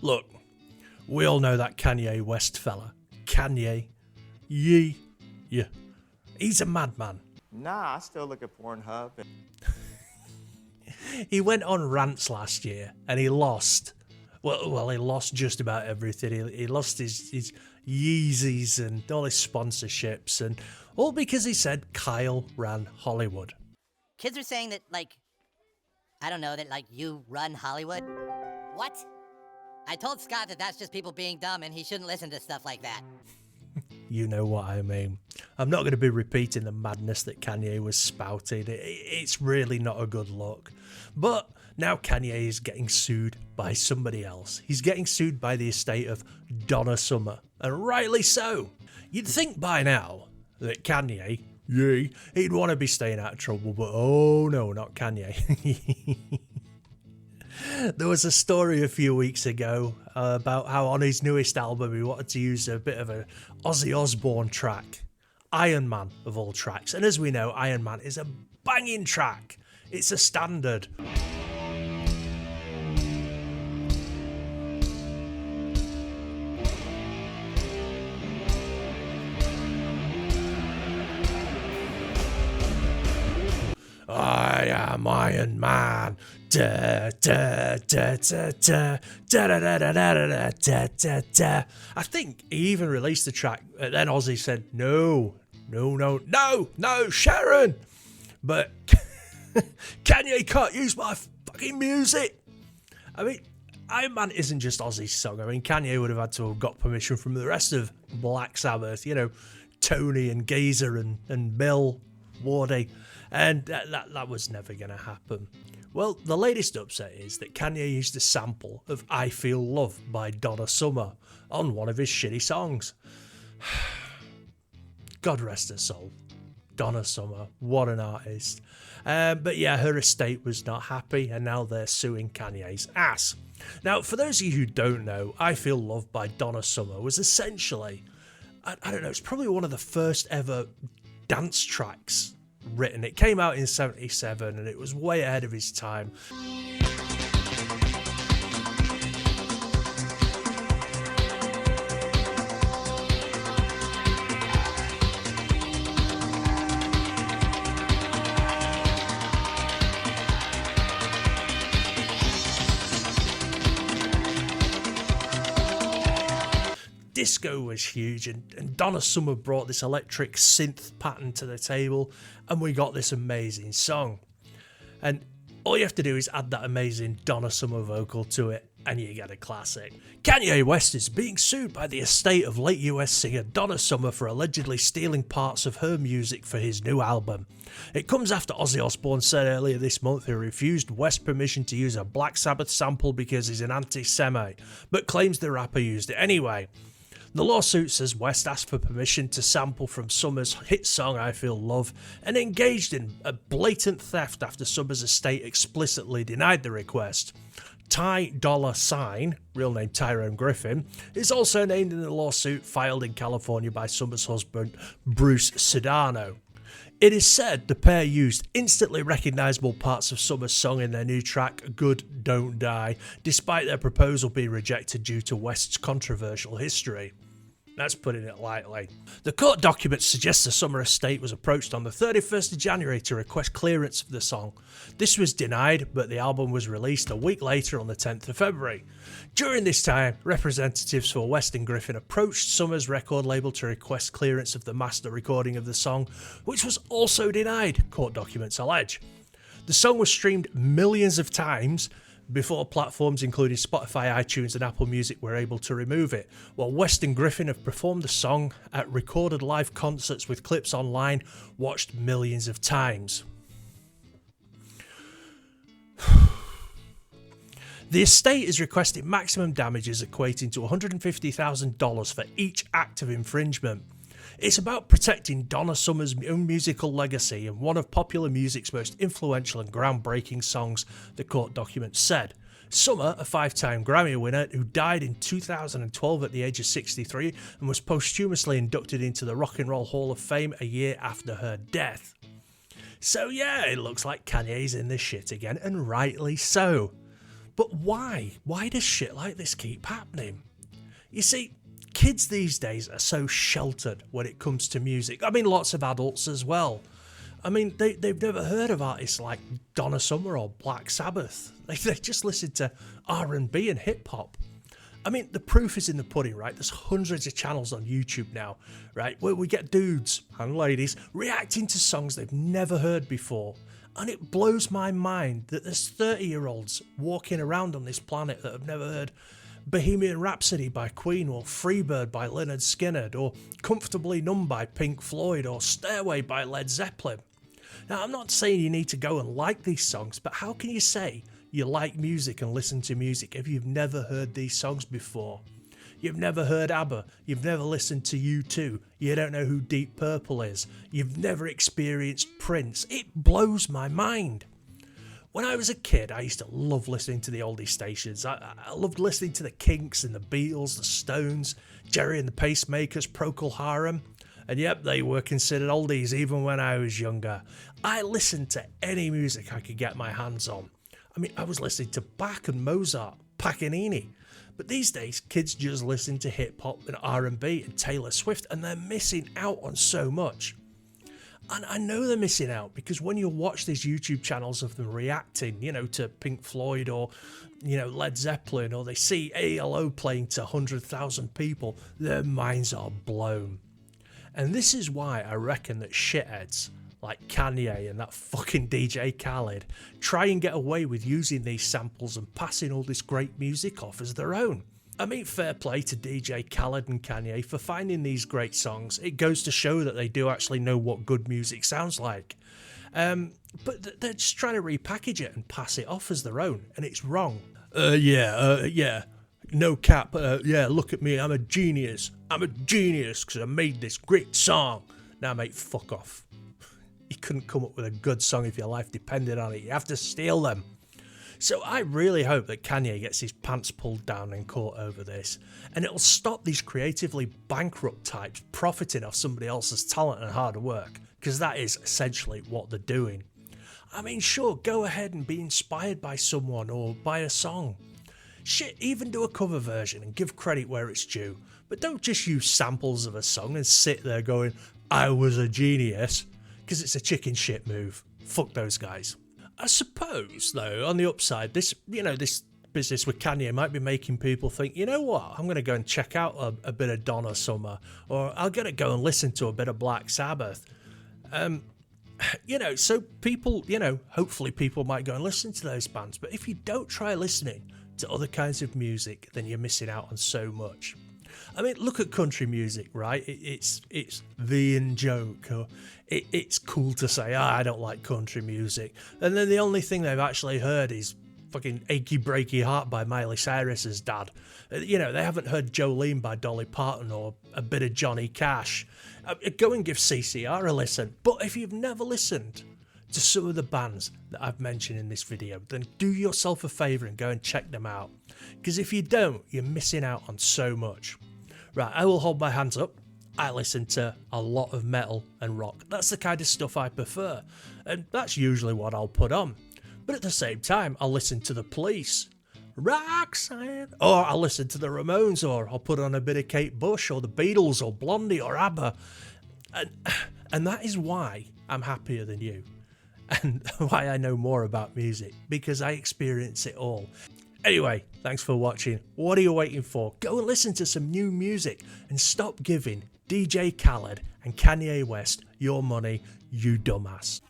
Look, we all know that Kanye West fella. Kanye. Yeah. He's a madman. Nah, I still look at Pornhub. He went on rants last year and he lost. Well, he lost just about everything. He lost his Yeezys and all his sponsorships, and all because he said Kyle ran Hollywood. Kids are saying that, like, I don't know, that, like, you run Hollywood? What? I told Scott that that's just people being dumb and he shouldn't listen to stuff like that. You know what I mean. I'm not going to be repeating the madness that Kanye was spouting. It's really not a good look. But now Kanye is getting sued by somebody else. He's getting sued by the estate of Donna Summer, and rightly so. You'd think by now that Kanye, he'd want to be staying out of trouble, but oh no, not Kanye. There was a story a few weeks ago about how on his newest album he wanted to use a bit of a Ozzy Osbourne track. Iron Man of all tracks. And as we know, Iron Man is a banging track. It's a standard. I am Iron Man. Da, da, da, da, da, da, da, da, da, da, da, da, da. I think he even released the track, and then Ozzy said, no, Sharon. But Kanye can't use my fucking music. I mean, Iron Man isn't just Ozzy's song. I mean, Kanye would have had to have got permission from the rest of Black Sabbath, you know, Tony and Geezer and Bill Wardy. And that was never going to happen. Well, the latest upset is that Kanye used a sample of I Feel Love by Donna Summer on one of his shitty songs. God rest her soul. Donna Summer, what an artist. But yeah, her estate was not happy, and now they're suing Kanye's ass. Now, for those of you who don't know, I Feel Love by Donna Summer was essentially, I don't know, it's probably one of the first ever dance tracks written. It came out in 77 and it was way ahead of his time. Disco was huge, and Donna Summer brought this electric synth pattern to the table, and we got this amazing song. And all you have to do is add that amazing Donna Summer vocal to it, and you get a classic. Kanye West is being sued by the estate of late US singer Donna Summer for allegedly stealing parts of her music for his new album. It comes after Ozzy Osbourne said earlier this month he refused West permission to use a Black Sabbath sample because he's an anti-Semite, but claims the rapper used it anyway. The lawsuit says West asked for permission to sample from Summer's hit song I Feel Love and engaged in a blatant theft after Summer's estate explicitly denied the request. Ty Dolla $ign, real name Tyrone Griffin, is also named in the lawsuit filed in California by Summer's husband Bruce Sedano. It is said the pair used instantly recognisable parts of Summer's song in their new track Good Don't Die, despite their proposal being rejected due to West's controversial history. That's putting it lightly. The court documents suggest the Summer estate was approached on the 31st of January to request clearance of the song. This was denied, but the album was released a week later on the 10th of February. During this time, representatives for West and Griffin approached Summer's record label to request clearance of the master recording of the song, which was also denied, court documents allege. The song was streamed millions of times before platforms including Spotify, iTunes and Apple Music were able to remove it, while West and Griffin have performed the song at recorded live concerts with clips online watched millions of times. The estate is requesting maximum damages equating to $150,000 for each act of infringement. It's about protecting Donna Summer's own musical legacy and one of popular music's most influential and groundbreaking songs, the court document said. Summer, a 5-time Grammy winner who died in 2012 at the age of 63 and was posthumously inducted into the Rock and Roll Hall of Fame a year after her death. So yeah, it looks like Kanye's in this shit again, and rightly so. But why? Why does shit like this keep happening? You see, kids these days are so sheltered when it comes to music. I mean, lots of adults as well. I mean, they've never heard of artists like Donna Summer or Black Sabbath. They just listen to R&B and hip-hop. I mean, the proof is in the pudding, right? There's hundreds of channels on YouTube now, right, where we get dudes and ladies reacting to songs they've never heard before. And it blows my mind that there's 30-year-olds walking around on this planet that have never heard Bohemian Rhapsody by Queen, or Freebird by Lynyrd Skynyrd, or Comfortably Numb by Pink Floyd, or Stairway by Led Zeppelin. Now, I'm not saying you need to go and like these songs, but how can you say you like music and listen to music if you've never heard these songs before? You've never heard ABBA, you've never listened to U2, you don't know who Deep Purple is, you've never experienced Prince. It blows my mind. When I was a kid, I used to love listening to the oldie stations. I loved listening to the Kinks and the Beatles, the Stones, Jerry and the Pacemakers, Procol Harum. And yep, they were considered oldies even when I was younger. I listened to any music I could get my hands on. I mean, I was listening to Bach and Mozart, Paganini. But these days, kids just listen to hip-hop and R&B and Taylor Swift, and they're missing out on so much. And I know they're missing out because when you watch these YouTube channels of them reacting, to Pink Floyd or, Led Zeppelin, or they see ALO playing to 100,000 people, their minds are blown. And this is why I reckon that shitheads like Kanye and that fucking DJ Khaled try and get away with using these samples and passing all this great music off as their own. I mean, fair play to DJ Khaled and Kanye for finding these great songs. It goes to show that they do actually know what good music sounds like. But they're just trying to repackage it and pass it off as their own, and it's wrong. Yeah. No cap, look at me, I'm a genius. I'm a genius because I made this great song. Now, mate, fuck off. You couldn't come up with a good song if your life depended on it. You have to steal them. So I really hope that Kanye gets his pants pulled down in court over this, and it'll stop these creatively bankrupt types profiting off somebody else's talent and hard work, because that is essentially what they're doing. I mean, sure, go ahead and be inspired by someone or by a song. Shit, even do a cover version and give credit where it's due, but don't just use samples of a song and sit there going, I was a genius, because it's a chicken shit move. Fuck those guys. I suppose, though, on the upside, this business with Kanye might be making people think, you know what, I'm going to go and check out a bit of Donna Summer, or I'm going to go and listen to a bit of Black Sabbath. So people, hopefully people might go and listen to those bands, but if you don't try listening to other kinds of music, then you're missing out on so much. I mean, look at country music, right? It's the in-joke, or it's cool to say, I don't like country music. And then the only thing they've actually heard is fucking Achy Breaky Heart by Miley Cyrus's dad. They haven't heard Jolene by Dolly Parton or a bit of Johnny Cash. Go and give CCR a listen. But if you've never listened to some of the bands that I've mentioned in this video, then do yourself a favour and go and check them out. Because if you don't, you're missing out on so much. Right, I will hold my hands up. I listen to a lot of metal and rock. That's the kind of stuff I prefer, and that's usually what I'll put on. But at the same time, I'll listen to the Police, Roxanne, or I'll listen to the Ramones, or I'll put on a bit of Kate Bush, or the Beatles, or Blondie, or ABBA. And that is why I'm happier than you, and why I know more about music, because I experience it all. Anyway, thanks for watching. What are you waiting for? Go and listen to some new music and stop giving DJ Khaled and Kanye West your money, you dumbass.